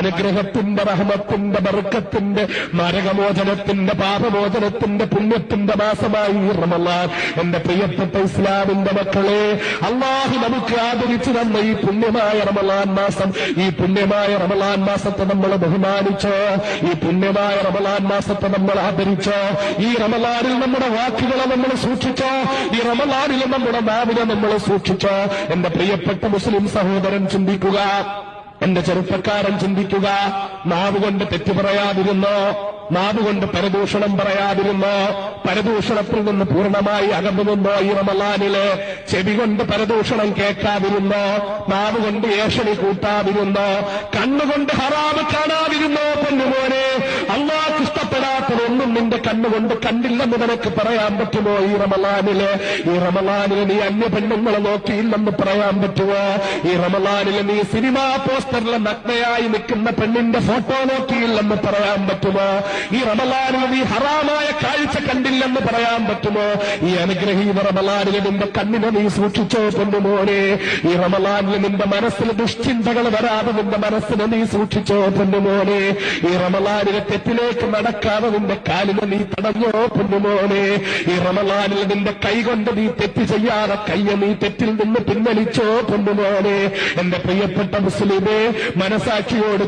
അനുഗ്രഹത്തിന്റെ റഹ്മത്തിന്റെ ബർക്കത്തിന്റെ നരകമോചനത്തിന്റെ പാപമോചനത്തിന്റെ പുണ്യത്തിന്റെ മാസമായി ഈ റമളാൻ. എന്റെ പ്രിയപ്പെട്ട ഇസ്ലാമിന്റെ മക്കളെ, അല്ലാഹു നമുക്ക് ആദരിച്ചു തന്ന ഈ പുണ്യമായ റമളാൻ മാസം, ഈ പുണ്യമായ റമളാൻ മാസത്തെ നമ്മൾ ബഹുമാനിച്ചോ? ഈ പുണ്യമായ റമളാൻ മാസത്തെ നമ്മൾ ആദരിച്ചോ? ഈ റമളാനിൽ നമ്മുടെ വാക്കുകളെ നമ്മൾ സൂക്ഷിച്ചോ? ഈ റമളാനിൽ നമ്മുടെ നാവിനെ നമ്മൾ സൂക്ഷിച്ചോ? എന്റെ പ്രിയപ്പെട്ട മുസ്ലിം സഹോദരൻ ചിന്തിക്കുക, എന്റെ ചെറുപ്പക്കാരൻ ചിന്തിക്കുക. നാവുകൊണ്ട് തെറ്റു പറയാതിരുന്നോ? നാവുകൊണ്ട് പരദൂഷണം പറയാതിരുന്നോ? പരദൂഷണത്തിൽ നിന്ന് പൂർണ്ണമായി അകന്നു നിന്നോ? ഈ റമളാനിലെ ചെവി കൊണ്ട് പരദൂഷണം കേൾക്കാതിരുന്നോ? നാവുകൊണ്ട് ഏഷണി കൂട്ടാതിരുന്നോ? കണ്ണുകൊണ്ട് ഹറാമ് കാണാതിരുന്നോ? പൊന്നുമോനെ, അല്ലാഹു ഇഷ്ടപ്പെടാത്തതൊന്നും നിന്റെ കണ്ണുകൊണ്ട് കണ്ടില്ലെന്ന് നിനക്ക് പറയാൻ പറ്റുമോ? ഈ റമളാനിലെ നീ അന്യ പെണ്ണുങ്ങളെ നോക്കിയില്ലെന്ന് പറയാൻ പറ്റുമോ? ഈ റമളാനിലെ നീ സിനിമാ പോസ്റ്ററിലെ നഗ്നയായി നിൽക്കുന്ന പെണ്ണിന്റെ ഫോട്ടോ നോക്കിയില്ലെന്ന് പറയാൻ പറ്റുമോ? ഈ റമളാനിൽ നീ ഹറാമായ കാഴ്ച കണ്ടില്ലെന്ന് പറയാൻ പറ്റുമോ? ഈ അനുഗ്രഹീത റമളാനിൽ നിന്റെ കണ്ണിനെ നീ സൂക്ഷിച്ചോ പൊന്നുമോനെ? ഈ റമളാനിൽ നിന്റെ മനസ്സിൽ ദുശ്ചിന്തകൾ വരാതെ നിന്റെ മനസ്സിനെ നീ സൂക്ഷിച്ചോ പൊന്നുമോനെ? ഈ റമളാനിലെ തെറ്റിലേക്ക് നടക്കാതെ നിന്റെ കാലിനെ നീ തടഞ്ഞോ പൊന്നുമോനെ? ഈ റമളാനിൽ നിന്റെ കൈകൊണ്ട് നീ തെറ്റ് ചെയ്യാതെ കയ്യെ നീ തെറ്റിൽ നിന്ന് പിൻവലിച്ചോ പൊന്നുമോനെ? എന്റെ പ്രിയപ്പെട്ട മുസ്ലിമേ, മനസാക്ഷിയോട്